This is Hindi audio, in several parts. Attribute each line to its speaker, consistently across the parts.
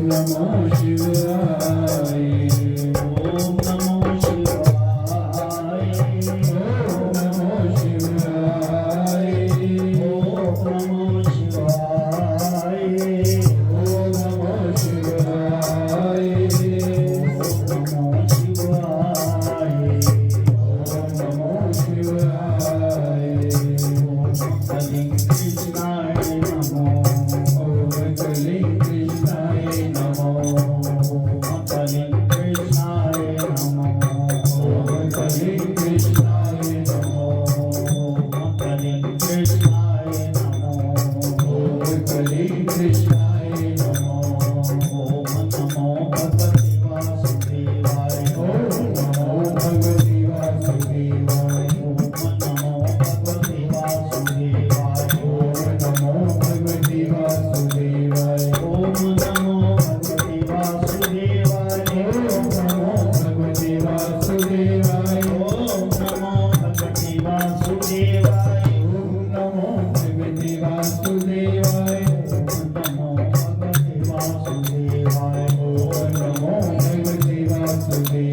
Speaker 1: नमो शिवाय। ओम नमो शिवाय। ओम नमो शिवाय। ओम नमो शिवाय। ओम नमो शिवाय। ओम नमो शिवाय। ओम नमो शिवाय। ओम कलिं कृष्णाय नमो। ओम कलिं कृष्णाय नमो। ओम कलिं कृष्णाय नमो। ओम कलिं कृष्णाय नमो। ओम कलिं कृष्णाय नमो। ओम कलिं कृष्णाय नमो। ओम नमो भगवते वासुदेवाय। ओम नमो भगवते वासुदेवाय। ओम नमो भगवते वासुदेवाय। ओम नमो भगवते वासुदेवाय। ओम नमो भगवते वासुदेवाय। ओम नमो भगवते वासुदेवाय। ओम नमो भगवते वासुदेवाय। ओम नमो भगवते वासुदेवाय। ओम नमो भगवते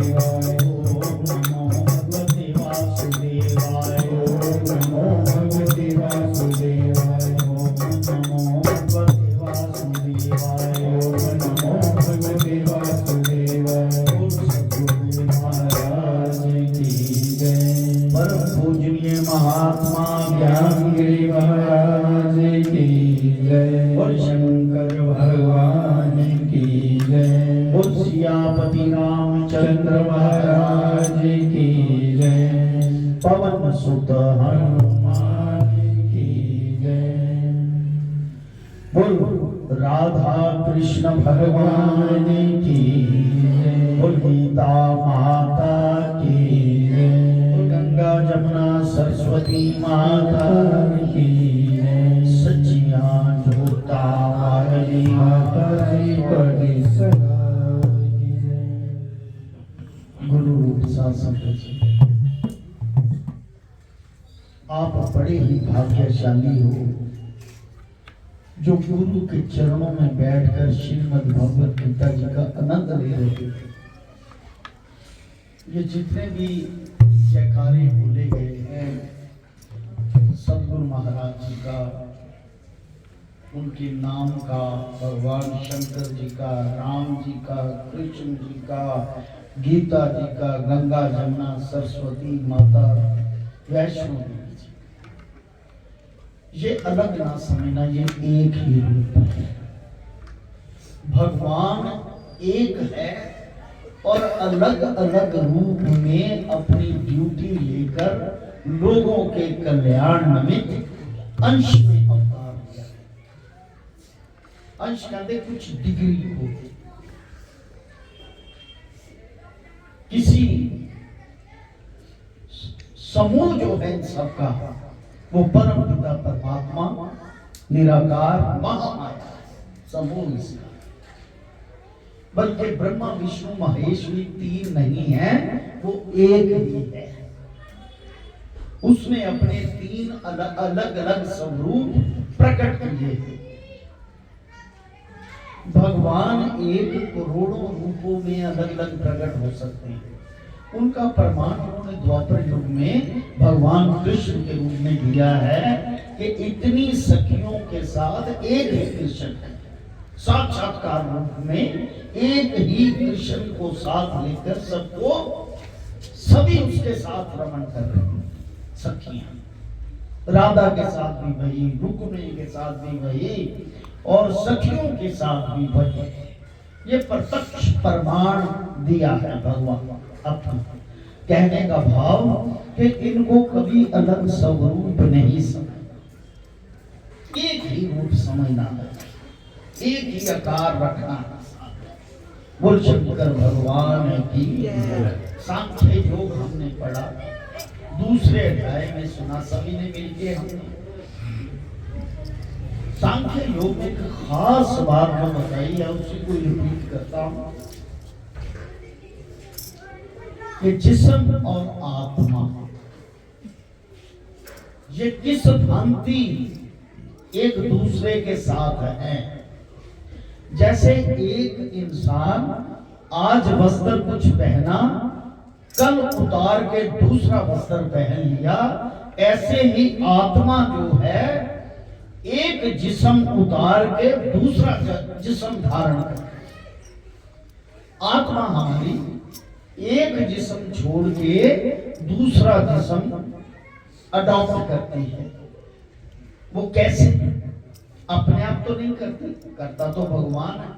Speaker 1: वासुदेवाय। ओम नमो भगवते वासुदेवाय। ओम नमो भगवते वासुदेवाय। ओम नमो भगवते वासुदेवाय। ओम नमो भगवते वासुदेवाय। ओम नमो भगवते वासुदेवाय। बोल सद्गुरु महाराज की जय। परम पूजनीय महात्मा ज्ञानगिरि महाराज की जय। बोल शंकर भगवान की जय। बोल सियापति रामचंद्र महाराज की जय। पवन सुत हनुमान की जय। बोल राधा कृष्ण भगवान की जय। बोल गीता माता की जय। गंगा जमुना सरस्वती माता की जय। सच्चियां जोता वाली माता की बड़ी सदा की जय। गुरु रूप शासन रचित। आप बड़े ही भाग्यशाली हो जो गुरु के चरणों में बैठकर श्रीमद् भगवत गीता जी का आनंद ले रहे थे। ये जितने भी जयकारे बोले गए हैं सद्गुरु महाराज जी का, उनके नाम का, भगवान शंकर जी का, राम जी का, कृष्ण जी का, गीता जी का, गंगा जमुना सरस्वती माता, वैष्णो देवी जी, ये अलग ना समझना, ये एक ही रूप है। भगवान एक है और अलग अलग रूप में अपनी ड्यूटी लेकर लोगों के कल्याण निमित्त अंश में अवतार लिया। अंश कहते कुछ डिग्री हो, किसी समूह जो है सबका, वो परम पिता परमात्मा निराकार महामाया समूह इसका। बल्कि ब्रह्मा विष्णु महेश भी तीन नहीं है, वो एक ही है। उसने अपने तीन अलग अलग स्वरूप प्रकट किए। भगवान एक करोड़ों रूपों में अलग अलग प्रकट हो सकते हैं। उनका प्रमाण उन्होंने द्वापर युग में भगवान कृष्ण के रूप में दिया है कि इतनी सखियों के साथ एक ही कृष्ण है। साक्षात्कार रूप में एक ही कृष्ण को साथ लेकर सबको, सभी उसके साथ रमण कर रहे हैं। सखियां राधा के साथ भी वही, रुक्मिणी के साथ भी वही, और सखियों के साथ भी वही। ये प्रत्यक्ष प्रमाण दिया है भगवान अपना। कहने का भाव कि इनको कभी अलग स्वरूप नहीं समझना, एक ही रूप समझना है, एक ही आकार रखना है। बोल शंकर भगवान की। सांख्य योग हमने पढ़ा, दूसरे अध्याय में सुना, सभी ने मिलके हमने सांख्य योग में एक खास बात जो बताई है, उसी को रिपीट करता हूं कि जिस्म और आत्मा ये किस भांति एक दूसरे के साथ हैं। जैसे एक इंसान आज वस्त्र कुछ पहना, कल उतार के दूसरा वस्त्र पहन लिया, ऐसे ही आत्मा जो है एक जिस्म उतार के दूसरा जिस्म धारण करती। आत्मा हमारी एक जिस्म छोड़ के दूसरा जिस्म अडॉप्ट करती है। वो कैसे? अपने आप तो नहीं करती, करता तो भगवान है,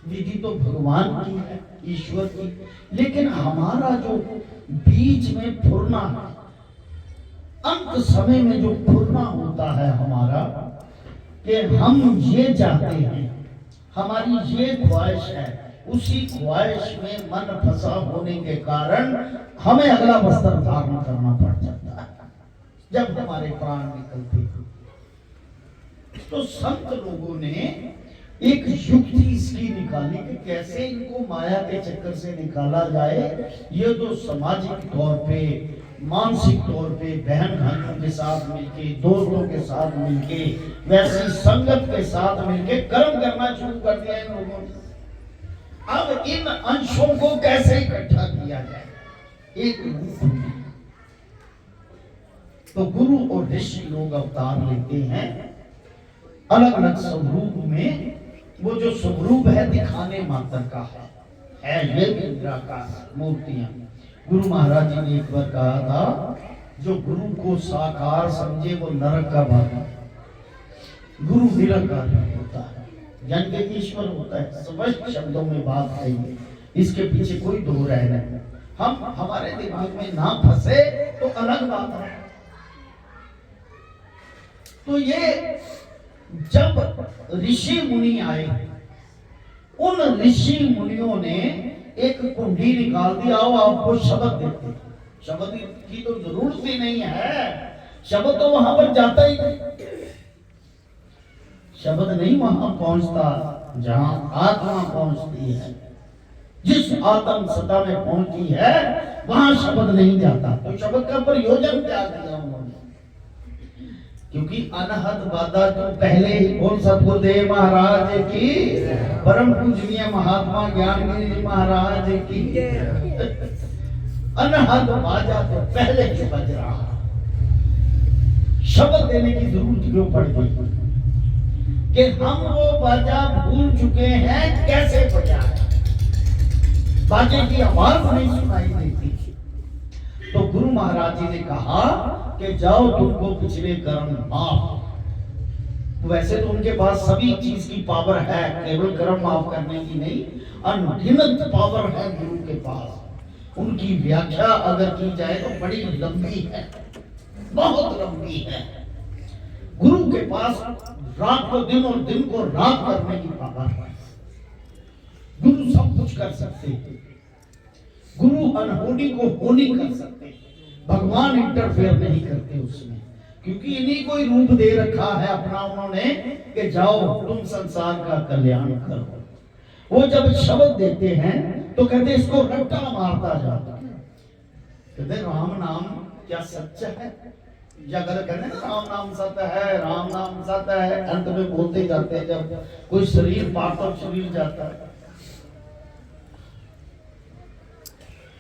Speaker 1: विधि तो भगवान की है, ईश्वर की। लेकिन हमारा जो बीच में फुरना है, अंत समय में जो फुरना होता है हमारा, कि हम ये चाहते हैं, हमारी ये ख्वाहिश है, उसी ख्वाहिश में मन फंसा होने के कारण हमें अगला वस्त्र धारण करना पड़ जाता है जब हमारे प्राण निकलते हैं। तो संत लोगों ने एक युक्ति इसकी निकाली कि कैसे इनको माया के चक्कर से निकाला जाए। ये तो सामाजिक तौर पे, मानसिक तौर पे बहन भाइयों के साथ मिलके, दोस्तों के साथ मिलके, वैसी संगत के साथ मिलके कर्म करना शुरू कर दिया इन लोगों ने। अब इन अंशों को कैसे इकट्ठा किया जाए? एक तो गुरु और ऋषि लोग अवतार लेते हैं अलग अलग स्वरूप में। वो जो स्वरूप है दिखाने मात्र का है ये भी निराकार मूर्तियां। गुरु महाराज जी ने एक बार कहा था, जो गुरु को साकार समझे वो नरक का भागी। गुरु निराकार होता है, यानी कि ईश्वर होता है। स्पष्ट शब्दों में बात कही, इसके पीछे कोई दो राय नहीं। हम हमारे दिमाग में ना फंसे तो अलग बात है। तो ये जब ऋषि मुनि आए, उन ऋषि मुनियों ने एक कुंडी निकाल दी, आओ आपको शब्द देते। शब्द की तो जरूरत ही नहीं है, शब्द तो वहां पर जाता ही नहीं। शब्द नहीं वहां पहुंचता जहां आत्मा पहुंचती है। जिस आत्म सत्ता में पहुंची है वहां शब्द नहीं जाता। तो शब्द का प्रयोजन क्या किया उन्होंने? क्योंकि अनहद वादा तो पहले ही बोल सतगुरुदेव महाराज की, परम पूजनीय महात्मा ज्ञानगिरी महाराज की। अनहद वादा तो पहले ही बज रहा, शब्द देने की जरूरत क्यों पड़ गई? कि हम वो बाजा भूल चुके हैं कैसे बजा है, बाजे की आवाज नहीं सुनाई देती। तो गुरु महाराज जी ने कहा कि जाओ तुमको पिछले कर्म माफ। वैसे तो उनके पास सभी चीज की पावर है, केवल कर्म माफ करने की नहीं, अनगिनत पावर है गुरु के पास। उनकी व्याख्या अगर की जाए तो बड़ी लंबी है, बहुत लंबी है। गुरु के पास रात को दिन और दिन को रात करने की पावर है। गुरु सब कुछ कर सकते हैं, गुरु अनहोनी को होनी कर सकते हैं। भगवान इंटरफेयर नहीं करते उसमें, क्योंकि इन्हीं को ही रूप दे रखा है अपना उन्होंने कि जाओ तुम संसार का कल्याण करो। वो जब शब्द देते हैं तो कहते इसको रट्टा मारता जाता है। कहते राम नाम क्या सच्चा है? या अगर कहते हैं राम नाम सत्य है, राम नाम सत्य है, अंत में बोलते जाते हैं जब कोई शरीर पार्थिव शरीर जाता है।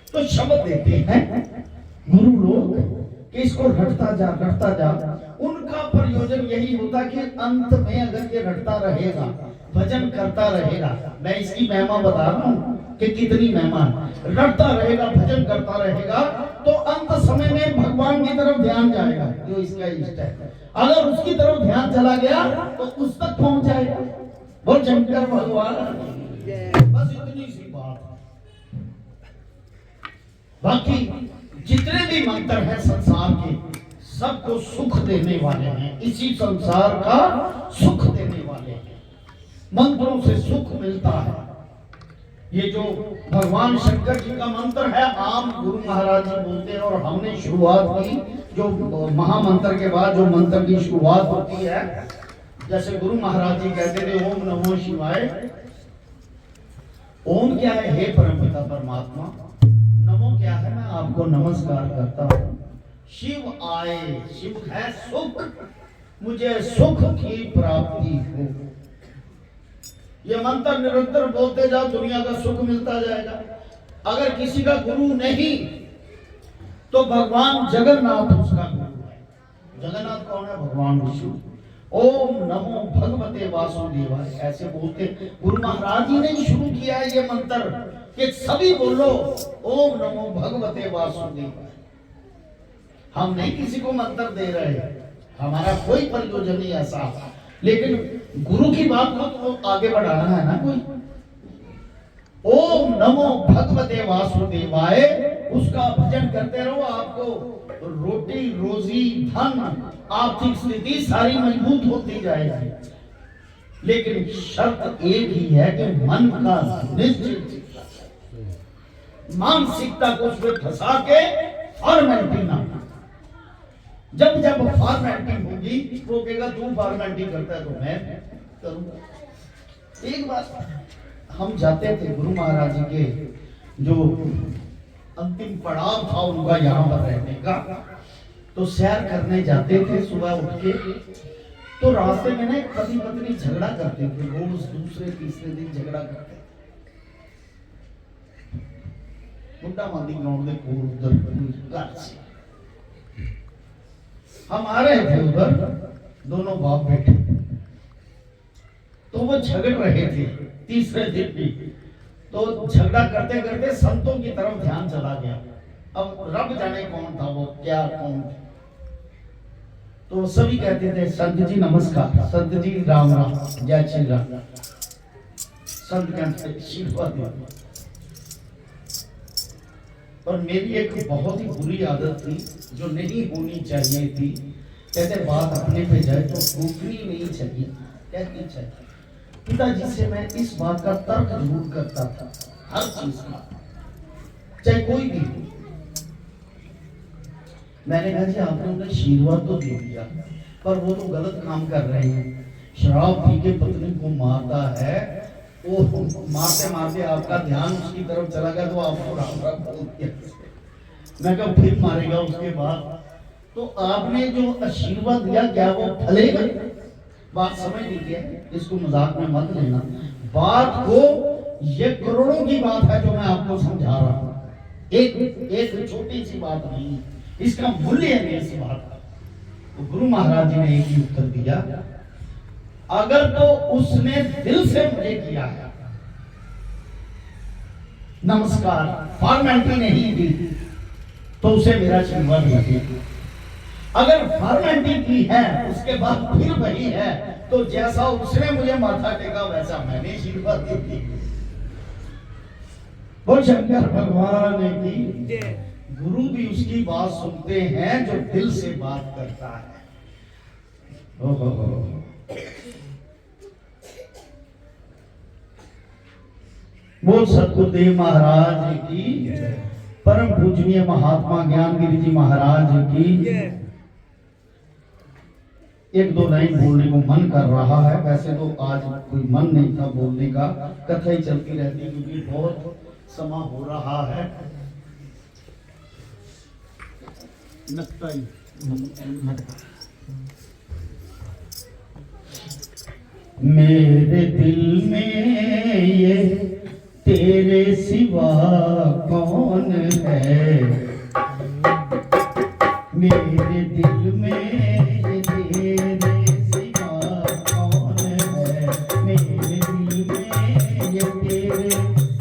Speaker 1: तो शब्द देते हैं गुरु लोग कि इसको रटता जा रटता जा। उनका प्रयोजन यही होता कि अंत में अगर ये रटता रहेगा, भजन करता रहेगा, मैं इसकी महिमा बता रहा हूं कि कितनी महिमा है। रटता रहेगा, भजन करता रहेगा तो अंत समय में भगवान की तरफ ध्यान जाएगा जो इसका इष्ट है। अगर उसकी तरफ ध्यान चला गया तो उस तक पहुंच जाएगा। बोल शंकर भगवान। बस इतनी सी बात। बाकी जितने भी मंत्र हैं संसार के, सबको सुख देने वाले हैं, इसी संसार का सुख देने वाले हैं। मंत्रों से सुख मिलता है। ये जो भगवान शंकर जी का मंत्र है, आम गुरु महाराज जी बोलते हैं, और हमने शुरुआत की जो महामंत्र के बाद जो मंत्र की शुरुआत होती है, जैसे गुरु महाराज जी कहते थे ओम नमो शिवाय। ओम क्या है? हे परमपिता परमात्मा। नमो क्या है? मैं आपको नमस्कार करता हूं। शिव आए, शिव है सुख, मुझे सुख की प्राप्ति हो। ये मंत्र निरंतर बोलते जाओ, दुनिया का सुख मिलता जाएगा। अगर किसी का गुरु नहीं तो भगवान जगन्नाथ उसका गुरु है। जगन्नाथ कौन है? भगवान विष्णु। ओम नमो भगवते वासुदेवाय ऐसे बोलते गुरु महाराज जी ने शुरू किया है ये मंत्र कि सभी बोलो ओम नमो भगवते वासुदेवाय। हम नहीं किसी को मंत्र दे रहे, हमारा कोई प्रयोजन नहीं ऐसा, लेकिन गुरु की बात को तो आगे बढ़ाना है ना कोई। ओम नमो भगवते वासुदेवाय, उसका भजन करते रहो, आपको रोटी रोजी धन आर्थिक स्थिति सारी मजबूत होती जाएगी। लेकिन शर्त एक ही है कि मन का निश्चित मानसिकता को उसमें फंसा के फॉर्मेलिटी ना। जब जब फॉर्मेलिटी होगी वो कहेगा तू फॉर्मेलिटी करता है तो मैं करूंगा। एक बात, हम जाते थे गुरु महाराज जी के जो अंतिम पड़ाव था उनका यहाँ पर रहने का, तो सैर करने जाते थे सुबह उठ के। तो रास्ते में ना पति पत्नी झगड़ा करते थे, रोज दूसरे तीसरे दिन झगड़ा करते थे। मुंडा मांदी ग्राउंड में कोल उधर घर से हम आ रहे थे उधर, दोनों बाप बेटे, तो वो झगड़ रहे थे तीसरे दिन भी। तो झगड़ा करते करते संतों की तरफ ध्यान चला गया। अब रब जाने कौन था वो, क्या कौन। तो सभी कहते थे संत जी नमस्कार, संत जी राम राम, जय श्री राम। संत कहते आशीर्वाद। और मेरी एक बहुत ही बुरी आदत थी जो नहीं होनी चाहिए थी, कहते बात अपने पे जाए तो टोकनी नहीं चाहिए, कहनी चाहिए। पिताजी से मैं इस बात का तर्क जरूर करता था, हर चीज का, चाहे कोई भी हो। मैंने कहा जी आपने उन्हें आशीर्वाद तो दे दिया, पर वो तो गलत काम कर रहे हैं। शराब पी के पत्नी को मारता है, वो मारते मारते आपका ध्यान उसकी तरफ चला गया तो आपको राम राम बोल दिया। मैं कहा फिर मारेगा उसके बाद। तो आपने जो आशीर्वाद दिया क्या वो फलेगा? बात समझ लीजिए, इसको मजाक में मत लेना। बात को, ये करोड़ों की बात है जो मैं आपको समझा रहा हूँ, एक छोटी सी बात नहीं, इसका मूल्य है इस बात का। तो गुरु महाराज जी ने एक ही उत्तर दिया, अगर तो उसने दिल से मुझे किया है नमस्कार, फॉर्मेलिटी नहीं दी, तो उसे मेरा आशीर्वाद नहीं। अगर फॉर्मेलिटी की है उसके बाद फिर वही है, तो जैसा उसने मुझे माथा टेका वैसा मैंने आशीर्वाद दी। बोल शंकर भगवान की। गुरु भी उसकी बात सुनते हैं जो दिल से बात करता है। बोल सतगुरुदेव महाराज की, परम पूजनीय महात्मा ज्ञानगिरी जी महाराज की। एक दो लाइन बोलने को मन कर रहा है, वैसे तो आज कोई मन नहीं था बोलने का, कथा ही चलती रहती क्योंकि बहुत समा हो रहा है। मेरे दिल में ये तेरे सिवा कौन है, मेरे दिल में ये तेरे सिवा कौन है, मेरे दिल में ये तेरे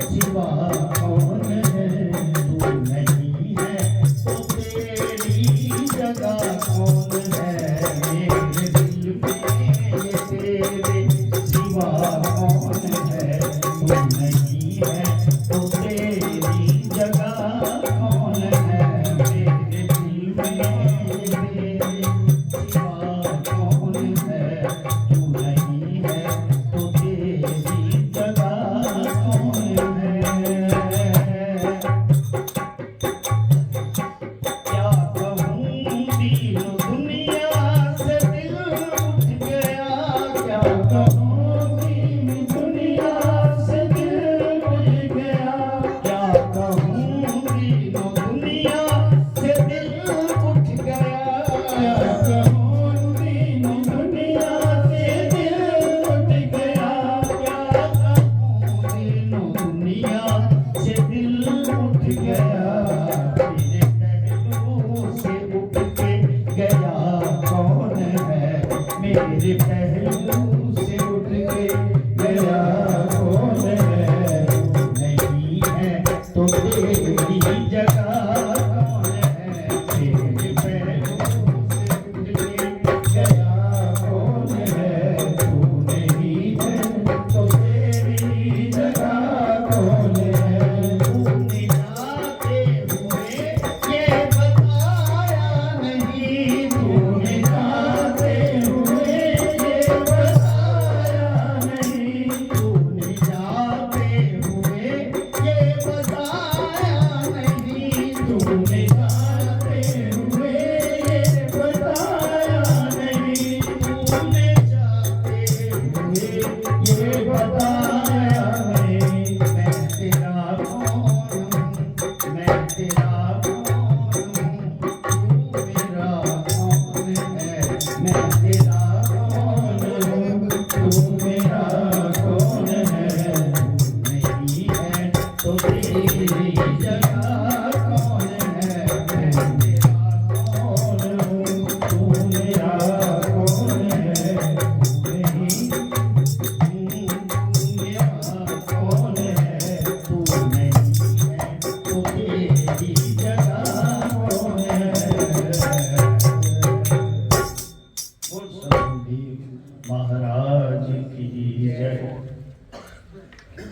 Speaker 1: सिवा कौन है, तू नहीं है तो तेरी जगह कौन है, मेरे दिल में ये तेरे सिवा कौन है, तू नहीं है तो तेरी जगह कौन है, मेरे दिल में तेरे सिवा कौन है, तू नहीं है तो तेरी जगह कौन है। क्या कहूँ दीन दुनिया से दिल उठ गया, क्या कहूँ दीन दुनिया से दिल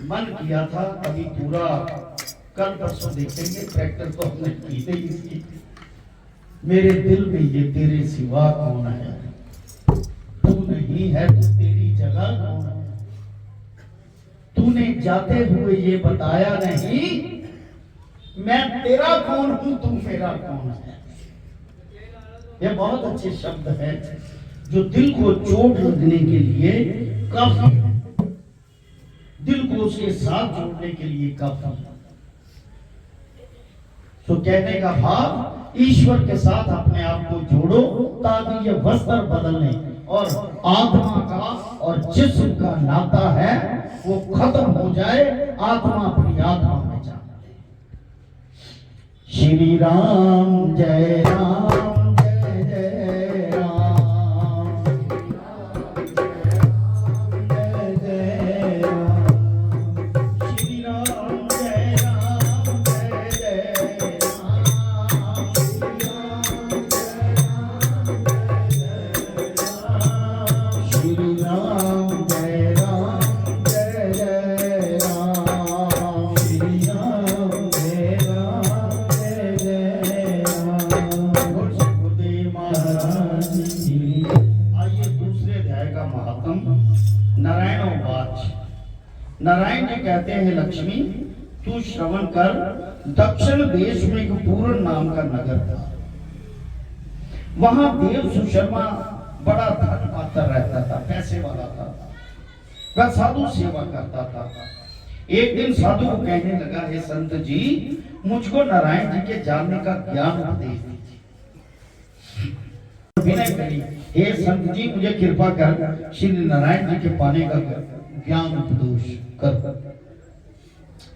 Speaker 1: मन किया था अभी पूरा कल परसों देखेंगे, ट्रैक्टर तो हमने खरीदे इसकी। मेरे दिल में ये तेरे सिवा कौन है, तू नहीं है तो तेरी जगह कौन है। तूने जाते हुए ये बताया नहीं मैं तेरा कौन हूं, तू मेरा कौन है। ये बहुत अच्छे शब्द हैं जो दिल को चोट लगने के लिए काफी, दिल को उसके साथ जोड़ने के लिए काफी। तो कहने का भाव ईश्वर के साथ अपने आप को जोड़ो ताकि ये वस्त्र बदलने और आत्मा का और जिस्म का नाता है वो खत्म हो जाए, आत्मा अपनी आत्मा में जा। श्री राम जय राम जय जय राम, जय जय राम, श्री राम जय राम जय जय राम, श्री राम जय राम जय जय राम, श्री राम जय राम जय जय राम। गुरुदेव महाराज जी। आइए दूसरे अध्याय का महात्म। नारायणोवाच। नारायण जी कहते हैं लक्ष्मी तू श्रवण कर, दक्षिण देश में एक पूर्ण नाम का नगर था। वहां देव सुशर्मा बड़ा धन पात्र रहता था, पैसे वाला था। वह साधु सेवा करता था। एक दिन साधु को कहने लगा, हे संत जी मुझको नारायण जी के जानने का ज्ञान उपदेश दीजिए। विनय करी, हे संत जी मुझे कृपा कर श्री नारायण जी के पाने का ज्ञान उपदेश कर,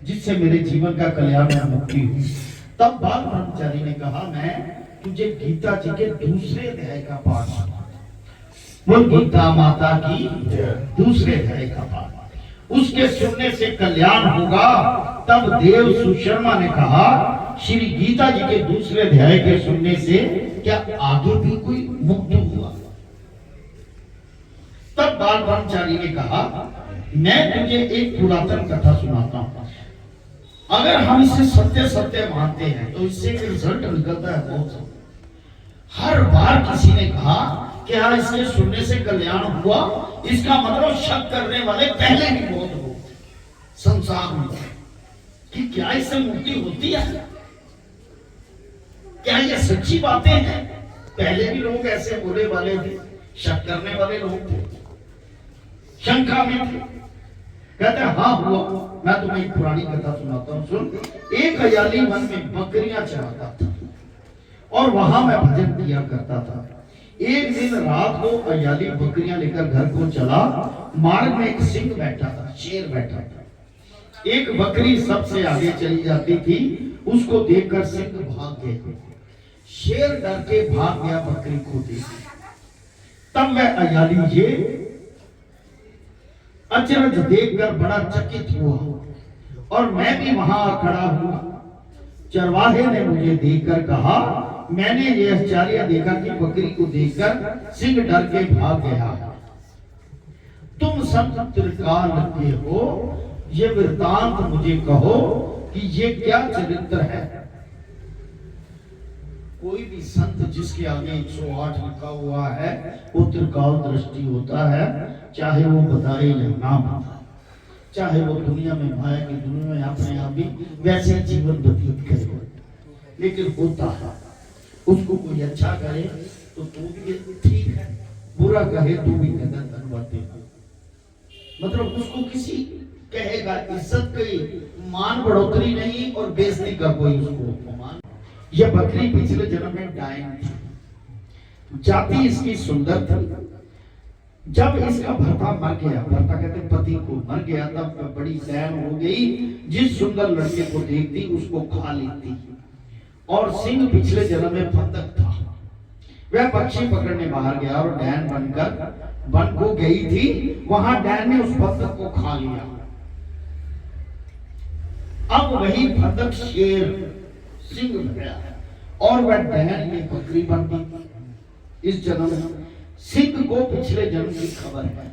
Speaker 1: जिससे मेरे जीवन का कल्याण और मुक्ति हो। तब बाल ब्रह्मचारी ने कहा, मैं तुझे गीता जी के दूसरे अध्याय का पाठ सुनाता हूं। वो गीता माता की दूसरे अध्याय का पाठ, उसके सुनने से कल्याण होगा। तब देव सुशर्मा ने कहा, श्री गीता जी के दूसरे अध्याय के सुनने से क्या आगे भी कोई मुक्त हुआ? तब बाल ब्रह्मचारी ने कहा, मैं तुझे एक पुरातन कथा सुनाता हूं। अगर हम इसे सत्य सत्य मानते हैं तो इससे रिजल्ट निकलता है बहुत। हर बार किसी ने कहा कि हाँ इसके सुनने से कल्याण हुआ, इसका मतलब शक करने वाले पहले ही बहुत हो संसार में कि क्या इससे मुक्ति होती है, क्या ये सच्ची बातें हैं। पहले भी लोग ऐसे बोले वाले थे, शक करने वाले लोग थे, शंका में थे। कहते हाँ हुआ। मैं तुम्हें एक पुरानी कथा सुनाता हूँ, सुन। एक हयाली वन में बकरियां चराता था और वहां मैं भजन किया करता था। एक दिन रात को हयाली बकरियां लेकर घर को चला। मार्ग में एक सिंह बैठा था, शेर बैठा था। एक बकरी सबसे आगे चली जाती थी, उसको देखकर सिंह भाग गए। शेर डर के भाग गया बकरी को देख। तब वह हयाली ये अचरज देखकर बड़ा चकित हुआ और मैं भी वहां खड़ा हुआ। चरवाहे ने मुझे देखकर कहा, मैंने यह आश्चर्य देखा कि बकरी को देखकर सिंह डर के भाग गया। तुम सब त्रिकाल के हो, ये वृतांत मुझे कहो कि ये क्या चरित्र है। कोई भी संत जिसके आगे 108 लिखा हुआ है वो त्रिकाल दृष्टि होता है, चाहे वो बताए या ना बताए, चाहे वो दुनिया में माया की दुनिया में अपने आप भी वैसे जीवन व्यतीत करे, लेकिन होता है। उसको कोई अच्छा करे तो तू भी ठीक है, बुरा कहे तू भी कहना धन्यवाद देना। मतलब उसको किसी कहेगा इज्जत की मान बढ़ोतरी नहीं और बेइज्जती का कोई उसको अपमान। यह बकरी पिछले जन्म में डायन थी, जाति इसकी सुंदर थी। जब इसका भर्ता मर गया, भर्ता कहते पति को मर गया, तब बड़ी सैन हो गई। जिस सुंदर लड़के को देखती उसको खा लेती। और सिंह पिछले जन्म में फंदक था, वह पक्षी पकड़ने बाहर गया और डैन बनकर वन को गई थी। वहां डैन ने उस बंदक को खा लिया। अब वही बंदक शेर सिंह बन गया और वह डैन में बकरी बन गई। इस जन्म में सिंह को पिछले जन्म की खबर है।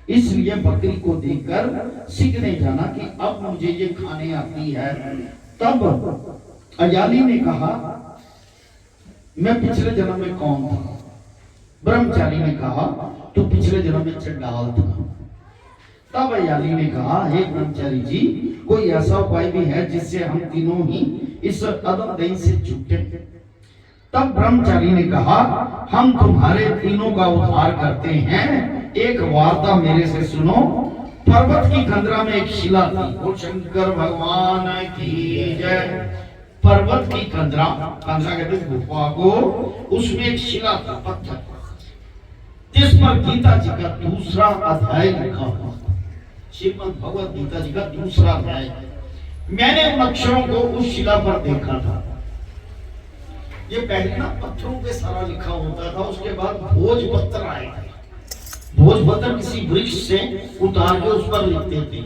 Speaker 1: इसलिए बकरी को देखकर सीखने जाना कि अब मुझे ये खाने आती है। तब अयाली ने कहा, मैं पिछले जन्म में कौन था? ब्रह्मचारी ने कहा, तू पिछले जन्म में चंडाल था। तब अयाली ने कहा, हे ब्रह्मचारी जी, कोई ऐसा उपाय भी है जिससे हम तीनों ही इस अदम दही से छूटे? तब ब्रह्मचारी ने कहा, हम तुम्हारे तीनों का उद्धार करते हैं। एक वार्ता मेरे से सुनो। पर्वत की कंदरा में एक शिला थी। वो शंकर भगवान की जय। पर्वत की कंदरा, कंदरा कहते हैं गुफा को, उसमें एक शिला था, पत्थर, जिस पर गीता जी का दूसरा अध्याय लिखा हुआ। श्रीमद् भगवत गीता जी का दूसरा अध्याय। मैंने उन अक्षरों को उस शिला पर देखा था। ये पहले ना पत्थरों पे सारा लिखा होता था, उसके बाद भोजपत्र आए थे। भोजपत्र किसी वृक्ष से उतार के उस पर लिखते थे।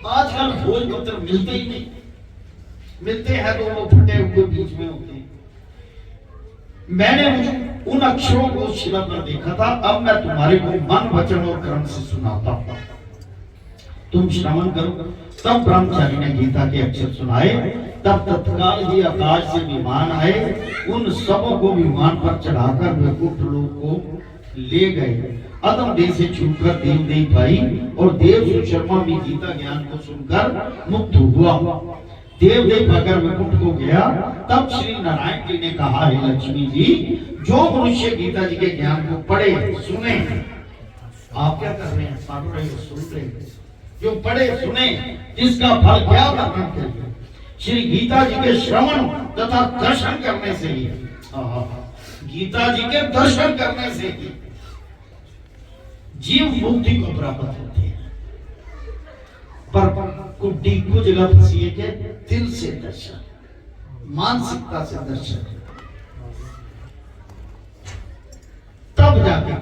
Speaker 1: आजकल भोजपत्र मिलते ही नहीं, मिलते हैं तो वो फटे हुए बीच में होते हैं। मैंने उन अक्षरों को शिला पर देखा था। अब मैं तुम्हारे को मन, वचन और कर्म से सुनाता हूं, तुम श्रवण करो। तब ब्रह्मचारी ने गीता के अक्षर सुनाए। तब तत्काल ही आकाश से विमान आए। उन सबों को विमान पर चढ़ाकर वैकुंठ लोक को ले गए। अदम देह से छूटकर देवदेव भाई और देव सुशर्मा भी गीता ज्ञान को सुनकर मुक्त हुआ। देवदेव अगर वैकुंठ को गया। तब श्री नारायण जी ने कहा, हे लक्ष्मी जी, जो मनुष्य गीता जी के ज्ञान को पढ़े सुने, आप क्या कर रहे हैं? पढ़ रहे हो, सुन रहे हो। जो पढ़े सुने, जिसका फल क्या वर्णन करें? श्री गीता जी के श्रवण तथा दर्शन करने से ही, गीता जी के दर्शन करने से ही जीव मुक्ति को प्राप्त होती है। पर कुड्डी को जगह फंसी के दिल से दर्शन, मानसिकता से दर्शन, तब जाके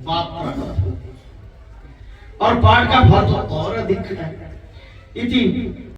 Speaker 1: बात प्रकट होगी। और पाठ का फल तो और अधिक है। इति